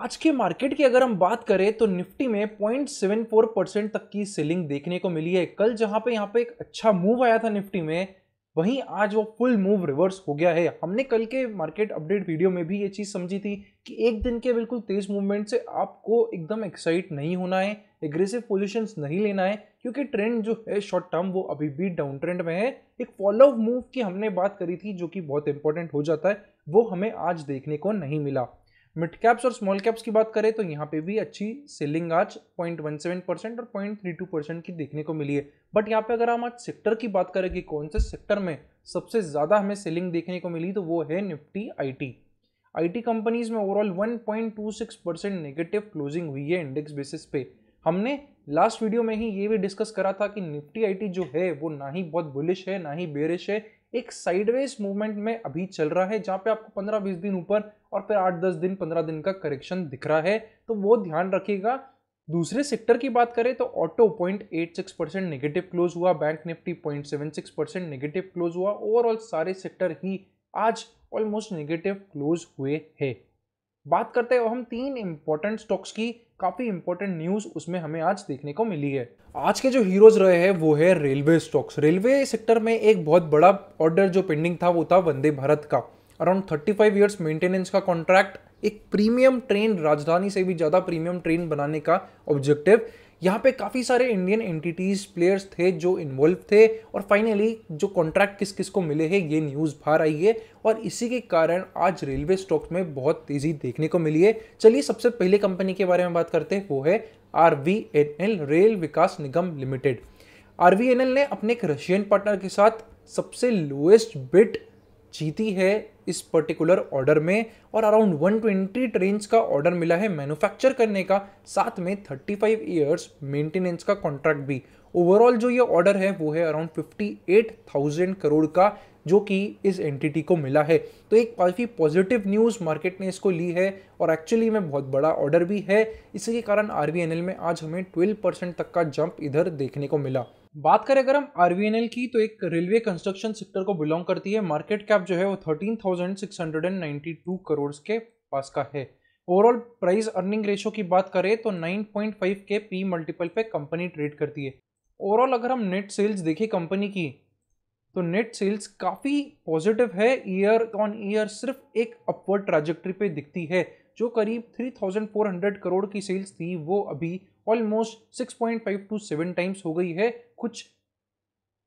आज के मार्केट की अगर हम बात करें तो निफ्टी में 0.74% तक की सेलिंग देखने को मिली है। कल जहां पे यहाँ पे एक अच्छा मूव आया था निफ्टी में, वहीं आज वो फुल मूव रिवर्स हो गया है। हमने कल के मार्केट अपडेट वीडियो में भी ये चीज समझी थी कि एक दिन के बिल्कुल तेज मूवमेंट से आपको एकदम एक्साइट नहीं होना है, एग्रेसिव पोजीशंस नहीं लेना है, क्योंकि ट्रेंड जो है शॉर्ट टर्म वो अभी भी डाउन ट्रेंड में है। एक फॉलो मूव की हमने बात करी थी जो कि बहुत इंपॉर्टेंट हो जाता है, वो हमें आज देखने को नहीं मिला। मिड कैप्स और स्मॉल कैप्स की बात करें तो यहाँ पे भी अच्छी सेलिंग आज 0.17% और 0.32% की देखने को मिली है। बट यहाँ पे अगर हम आज सेक्टर की बात करें कि कौन से सेक्टर में सबसे ज्यादा हमें सेलिंग देखने को मिली, तो वो है निफ्टी आईटी। आईटी कंपनीज में ओवरऑल 1.26% नेगेटिव क्लोजिंग हुई है इंडेक्स बेसिस पे। हमने लास्ट वीडियो में ही ये भी डिस्कस करा था कि निफ्टी आईटी जो है वो ना ही बहुत बुलिश है ना ही बेरिश है, एक साइडवेज मूवमेंट में अभी चल रहा है, जहां पे आपको 15-20 दिन ऊपर और फिर 8-10 दिन 15 दिन का करेक्शन दिख रहा है, तो वो ध्यान रखिएगा। दूसरे सेक्टर की बात करें तो ऑटो 0.86% नेगेटिव क्लोज हुआ, बैंक निफ्टी 0.76% नेगेटिव क्लोज हुआ। ओवरऑल सारे सेक्टर ही आज ऑलमोस्ट नेगेटिव क्लोज हुए हैं। बात करते हैं हम तीन इंपॉर्टेंट स्टॉक्स की, काफी इंपॉर्टेंट न्यूज उसमें हमें आज देखने को मिली है। आज के जो हीरोज रहे हैं वो है रेलवे स्टॉक्स। रेलवे सेक्टर में एक बहुत बड़ा ऑर्डर जो पेंडिंग था वो था वंदे भारत का। अराउंड 35 इयर्स मेंटेनेंस का कॉन्ट्रैक्ट, एक प्रीमियम ट्रेन, राजधानी से भी ज्यादा प्रीमियम ट्रेन बनाने का ऑब्जेक्टिव। यहाँ पे काफी सारे इंडियन एंटिटीज प्लेयर्स थे जो इन्वॉल्व थे, और फाइनली जो कॉन्ट्रैक्ट किस किस को मिले हैं ये न्यूज बाहर आई है, और इसी के कारण आज रेलवे स्टॉक्स में बहुत तेजी देखने को मिली है। चलिए सबसे पहले कंपनी के बारे में बात करते हैं, वो है आरवीएनएल, रेल विकास निगम लिमिटेड। आरवीएनएल ने अपने एक रशियन पार्टनर के साथ सबसे लोएस्ट बिड जीती है इस पर्टिकुलर ऑर्डर में, और अराउंड 120 ट्रेन्स का ऑर्डर मिला है मैन्युफैक्चर करने का, साथ में 35 इयर्स मेंटेनेंस का कॉन्ट्रैक्ट भी। ओवरऑल जो ये ऑर्डर है वो है अराउंड 58,000 करोड़ का, जो कि इस एंटिटी को मिला है। तो एक काफ़ी पॉजिटिव न्यूज़ मार्केट ने इसको ली है, और एक्चुअली में बहुत बड़ा ऑर्डर भी है। इसी के कारण आरवीएनएल में आज हमें 12% तक का जंप इधर देखने को मिला। बात करें अगर हम आरवीएनएल की, तो एक रेलवे कंस्ट्रक्शन सेक्टर को बिलोंग करती है। मार्केट कैप जो है वो 13,692 करोड़ के पास का है। ओवरऑल प्राइस अर्निंग रेशो की बात करें तो 9.5 के पी मल्टीपल पे कंपनी ट्रेड करती है। ओवरऑल अगर हम नेट सेल्स देखें कंपनी की, तो नेट सेल्स काफ़ी पॉजिटिव है। ईयर ऑन ईयर सिर्फ एक अपवर्ड ट्रैजेक्टरी पे दिखती है। जो करीब 3,400 करोड़ की सेल्स थी वो अभी ऑलमोस्ट 6.5 to 7 टाइम्स हो गई है कुछ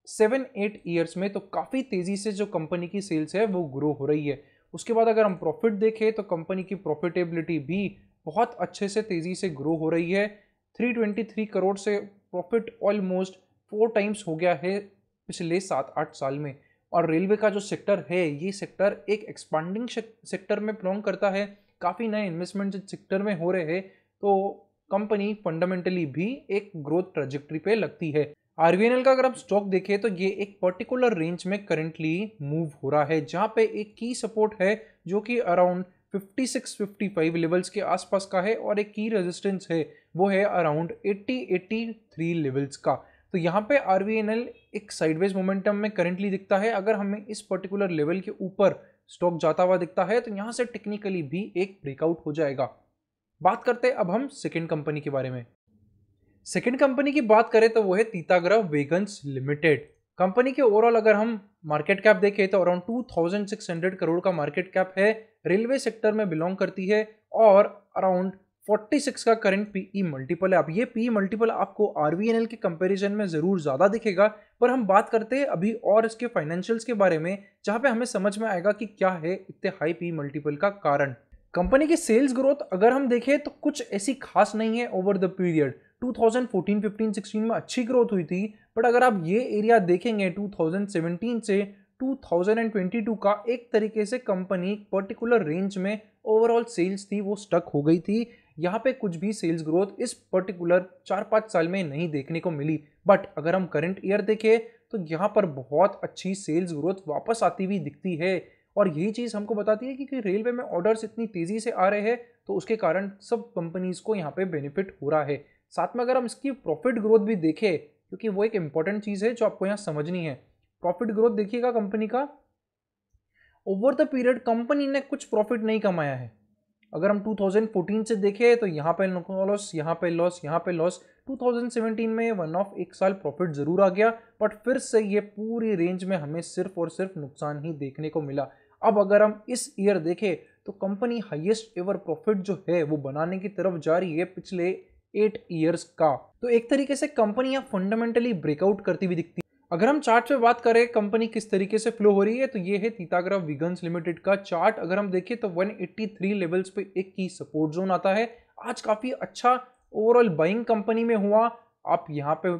7-8 ईयर्स में। तो काफ़ी तेज़ी से जो कंपनी की सेल्स है वो ग्रो हो रही है। उसके बाद अगर हम प्रॉफिट देखें तो कंपनी की प्रॉफिटेबिलिटी भी बहुत अच्छे से तेज़ी से ग्रो हो रही है। 323 करोड़ से प्रॉफिट ऑलमोस्ट 4 टाइम्स हो गया है पिछले 7-8 साल में। और रेलवे का जो सेक्टर है, ये सेक्टर एक एक्सपांडिंग सेक्टर में बिलोंग करता है। काफ़ी नए इन्वेस्टमेंट सेक्टर में हो रहे हैं, तो कंपनी फंडामेंटली भी एक ग्रोथ ट्रेजेक्टरी पे लगती है। आरवीएनएल का अगर हम स्टॉक देखें तो ये एक पर्टिकुलर रेंज में करंटली मूव हो रहा है, जहां पे एक की सपोर्ट है जो कि अराउंड 56-55 लेवल्स के आसपास का है, और एक की रेजिस्टेंस है वो है अराउंड 80-83 लेवल्स का। तो यहाँ पे आरवीएनएल एक साइडवेज मोमेंटम में करंटली दिखता है। अगर हमें इस पर्टिकुलर लेवल के ऊपर स्टॉक जाता हुआ दिखता है तो यहाँ से टेक्निकली भी एक ब्रेकआउट हो जाएगा। बात करते हैं अब हम सेकेंड कंपनी के बारे में। सेकेंड कंपनी की बात करें तो वो है तीतागरा वेगन्स लिमिटेड। कंपनी के ओवरऑल अगर हम मार्केट कैप देखें तो अराउंड 2,600 करोड़ का मार्केट कैप है। रेलवे सेक्टर में बिलोंग करती है, और अराउंड 46 का करंट पीई मल्टीपल है। अब ये पीई मल्टीपल आपको आरवीएनएल के कंपैरिजन में जरूर ज्यादा दिखेगा, पर हम बात करते हैं अभी और इसके फाइनेंशियल्स के बारे में, जहां पे हमें समझ में आएगा कि क्या है इतने हाई पीई मल्टीपल का कारण। कंपनी की सेल्स ग्रोथ अगर हम देखें तो कुछ ऐसी खास नहीं है ओवर द पीरियड। 2014, 15, 16 में अच्छी ग्रोथ हुई थी, बट अगर आप ये एरिया देखेंगे 2017 से 2022 का, एक तरीके से कंपनी पर्टिकुलर रेंज में ओवरऑल सेल्स थी वो स्टक हो गई थी। यहाँ पे कुछ भी सेल्स ग्रोथ इस पर्टिकुलर 4-5 साल में नहीं देखने को मिली। बट अगर हम करंट ईयर देखें तो यहाँ पर बहुत अच्छी सेल्स ग्रोथ वापस आती हुई दिखती है, और यही चीज़ हमको बताती है कि रेलवे में ऑर्डर्स इतनी तेज़ी से आ रहे हैं, तो उसके कारण सब कंपनीज को यहाँ पे बेनिफिट हो रहा है। साथ में अगर हम इसकी प्रॉफिट ग्रोथ भी देखें, क्योंकि वो एक इंपॉर्टेंट चीज़ है जो आपको यहाँ समझनी है। प्रॉफिट ग्रोथ देखिएगा कंपनी का, ओवर द पीरियड कंपनी ने कुछ प्रॉफिट नहीं कमाया है। अगर हम 2014 से देखें तो यहाँ पे लॉस, यहाँ पे लॉस, यहाँ पे लॉस। 2017 में वन ऑफ एक साल प्रॉफिट जरूर आ गया, बट फिर से ये पूरी रेंज में हमें सिर्फ और सिर्फ नुकसान ही देखने को मिला। अब अगर हम इस ईयर देखें तो कंपनी हाईएस्ट एवर प्रॉफिट जो है वो बनाने की तरफ जा रही है पिछले 8 ईयर्स का। तो एक तरीके से कंपनी यहाँ फंडामेंटली ब्रेकआउट करती हुई दिखती है। अगर हम चार्ट पे बात करें कंपनी किस तरीके से फ्लो हो रही है, तो ये है तीतागरा वीगन्स लिमिटेड का चार्ट। अगर हम देखें तो 183 लेवल्स पे एक की सपोर्ट जोन आता है। आज काफी अच्छा ओवरऑल बाइंग कंपनी में हुआ। आप यहाँ पे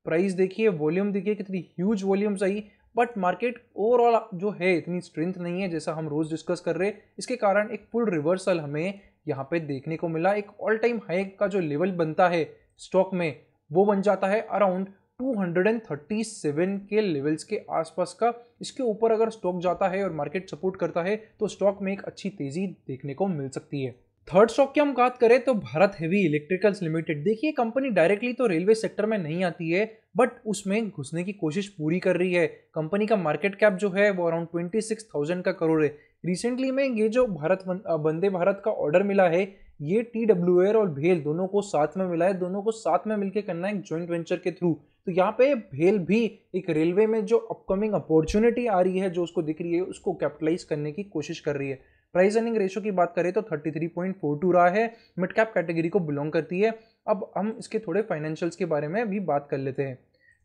प्राइस देखिए, वॉल्यूम देखिए, कितनी huge volumes I, but market overall जो है इतनी स्ट्रेंथ नहीं है जैसा हम रोज डिस्कस कर रहे हैं। इसके कारण एक फुल रिवर्सल हमें यहाँ पे देखने को मिला। एक ऑल टाइम हाई का जो लेवल बनता है स्टॉक में वो बन जाता है अराउंड 237 के लेवल्स के आसपास का। इसके ऊपर अगर स्टॉक जाता है और मार्केट सपोर्ट करता है तो स्टॉक में एक अच्छी तेजी देखने को मिल सकती है। थर्ड स्टॉक की हम बात करें तो भारत हेवी इलेक्ट्रिकल्स लिमिटेड। देखिए कंपनी डायरेक्टली तो रेलवे सेक्टर में नहीं आती है, बट उसमें घुसने की कोशिश पूरी कर रही है। कंपनी का मार्केट कैप जो है वो अराउंड 26,000 का करोड़ है। रिसेंटली में ये जो वंदे भारत का ऑर्डर मिला है, ये TWR और भेल दोनों को साथ में मिला है। दोनों को साथ में मिलकर करना है एक जॉइंट वेंचर के थ्रू। तो यहाँ पे भेल भी एक रेलवे में जो अपकमिंग अपॉर्चुनिटी आ रही है जो उसको दिख रही है उसको कैपिटलाइज करने की कोशिश कर रही है। प्राइस अर्निंग रेशो की बात करें तो 33.42 रहा है, मिड कैप कैटेगरी को बिलोंग करती है। अब हम इसके थोड़े फाइनेंशियल्स के बारे में भी बात कर लेते हैं।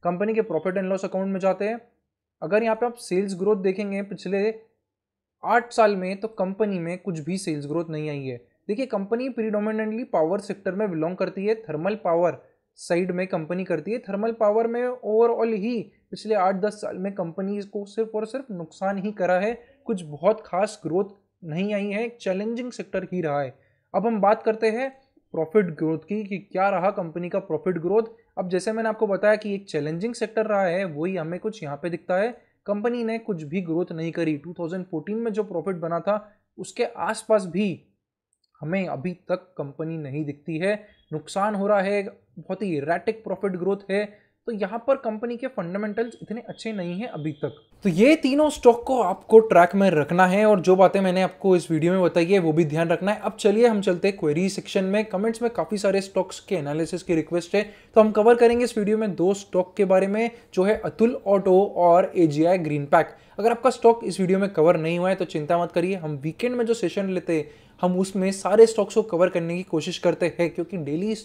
कंपनी के प्रॉफिट एंड लॉस अकाउंट में जाते हैं। अगर यहाँ पे आप सेल्स ग्रोथ देखेंगे पिछले 8 साल में, तो कंपनी में कुछ भी सेल्स ग्रोथ नहीं आई है। देखिए कंपनी प्रीडोमिनेंटली पावर सेक्टर में बिलोंग करती है, थर्मल पावर साइड में कंपनी करती है। थर्मल पावर में ओवरऑल ही पिछले 8-10 साल में कंपनी को सिर्फ और सिर्फ नुकसान ही करा है, कुछ बहुत खास ग्रोथ नहीं आई है, एक चैलेंजिंग सेक्टर ही रहा है। अब हम बात करते हैं प्रॉफिट ग्रोथ की कि क्या रहा कंपनी का प्रॉफिट ग्रोथ। अब जैसे मैंने आपको बताया कि एक चैलेंजिंग सेक्टर रहा है, वही हमें कुछ यहाँ पे दिखता है। कंपनी ने कुछ भी ग्रोथ नहीं करी। 2014 में जो प्रॉफिट बना था उसके आसपास भी हमें अभी तक कंपनी नहीं दिखती है, नुकसान हो रहा है, बहुत ही इरेटिक प्रॉफिट ग्रोथ है। तो यहाँ पर कंपनी के फंडामेंटल्स इतने अच्छे नहीं हैं अभी तक। तो ये तीनों स्टॉक को आपको ट्रैक में रखना है और जो बातें मैंने आपको इस वीडियो में बताई है वो भी ध्यान रखना है। अब चलिए हम चलते हैं क्वेरी सेक्शन में। कमेंट्स में काफ़ी सारे स्टॉक्स के एनालिसिस की रिक्वेस्ट है, तो हम कवर करेंगे इस वीडियो में 2 स्टॉक के बारे में, जो है अतुल ऑटो और AGI ग्रीन पैक। अगर आपका स्टॉक इस वीडियो में कवर नहीं हुआ है तो चिंता मत करिए, हम वीकेंड में जो सेशन लेते हैं हम उसमें सारे स्टॉक्स को कवर करने की कोशिश करते हैं, क्योंकि डेली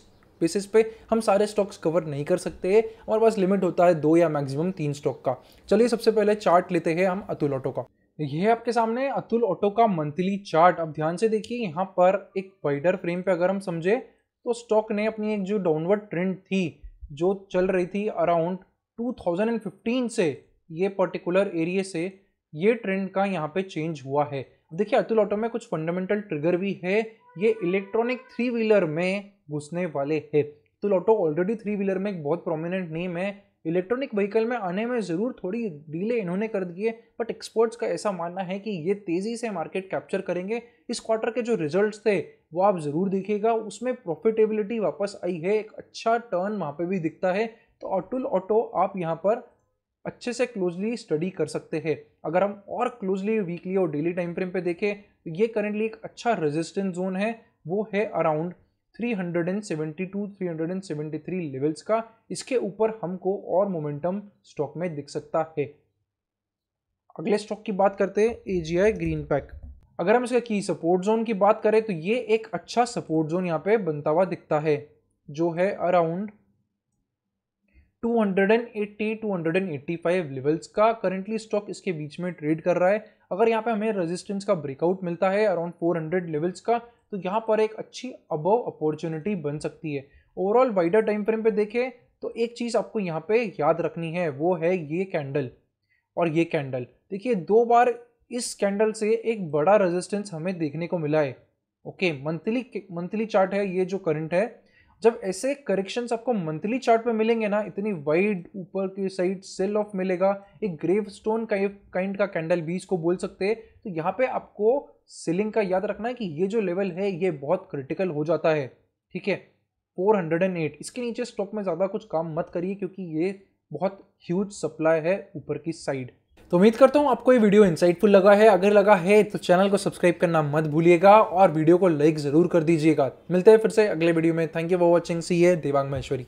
बेसिस पे हम सारे स्टॉक्स कवर नहीं कर सकते। हमारे पास लिमिट होता है 2 या मैक्सिमम 3 स्टॉक का। चलिए सबसे पहले चार्ट लेते हैं हम अतुल ऑटो का। ये है आपके सामने अतुल ऑटो का मंथली चार्ट। अब ध्यान से देखिए, यहाँ पर एक वाइडर फ्रेम पे अगर हम समझे तो स्टॉक ने अपनी एक जो डाउनवर्ड ट्रेंड थी जो चल रही थी अराउंड 2015 से, ये पर्टिकुलर एरिया से ये ट्रेंड का यहाँ पे चेंज हुआ है। देखिए अतुल ऑटो में कुछ फंडामेंटल ट्रिगर भी है। ये इलेक्ट्रॉनिक 3 व्हीलर में घुसने वाले हैं। अतुल ऑटो ऑलरेडी 3 व्हीलर में एक बहुत प्रोमिनेंट नेम है। इलेक्ट्रॉनिक व्हीकल में आने में ज़रूर थोड़ी डीले इन्होंने कर दी है, बट एक्सपर्ट्स का ऐसा मानना है कि ये तेज़ी से मार्केट कैप्चर करेंगे। इस क्वार्टर के जो रिजल्ट्स थे वो आप ज़रूर देखिएगा, उसमें प्रॉफिटेबिलिटी वापस आई है, एक अच्छा टर्न वहाँ पे भी दिखता है। तो अतुल ऑटो आप यहाँ पर अच्छे से क्लोजली स्टडी कर सकते हैं। अगर हम और क्लोजली वीकली और डेली टाइम फ्रेम पे देखें तो ये करेंटली एक अच्छा रेजिस्टेंस जोन है, वो है अराउंड 372-373 लेवल्स का। इसके ऊपर हमको और मोमेंटम स्टॉक में दिख सकता है। अगले स्टॉक की बात करते हैं AGI ग्रीन पैक। अगर हम इसका की सपोर्ट जोन की बात करें तो ये एक अच्छा सपोर्ट जोन यहाँ पे बनता हुआ दिखता है, जो है अराउंड 280-285 लेवल्स का। करंटली स्टॉक इसके बीच में ट्रेड कर रहा है। अगर यहाँ पे हमें रेजिस्टेंस का ब्रेकआउट मिलता है अराउंड 400 लेवल्स का, तो यहाँ पर एक अच्छी अबव अपॉर्चुनिटी बन सकती है। ओवरऑल वाइडर टाइम फ्रेम पे देखें तो एक चीज़ आपको यहाँ पे याद रखनी है, वो है ये कैंडल और ये कैंडल। देखिए 2 बार इस कैंडल से एक बड़ा रेजिस्टेंस हमें देखने को मिला है। ओके, मंथली चार्ट है ये जो करंट है। जब ऐसे करेक्शंस आपको मंथली चार्ट पे मिलेंगे ना, इतनी वाइड ऊपर की साइड सेल ऑफ मिलेगा, एक ग्रेव स्टोन काइंड का कैंडल भी इसको बोल सकते हैं। तो यहाँ पे आपको सेलिंग का याद रखना है कि ये जो लेवल है ये बहुत क्रिटिकल हो जाता है, ठीक है, 408। इसके नीचे स्टॉक में ज़्यादा कुछ काम मत करिए, क्योंकि ये बहुत ह्यूज सप्लाई है ऊपर की साइड। तो उम्मीद करता हूँ आपको ये वीडियो इंसाइटफुल लगा है। अगर लगा है तो चैनल को सब्सक्राइब करना मत भूलिएगा और वीडियो को लाइक जरूर कर दीजिएगा। मिलते हैं फिर से अगले वीडियो में। Thank you for watching. सी है देवांग महेश्वरी।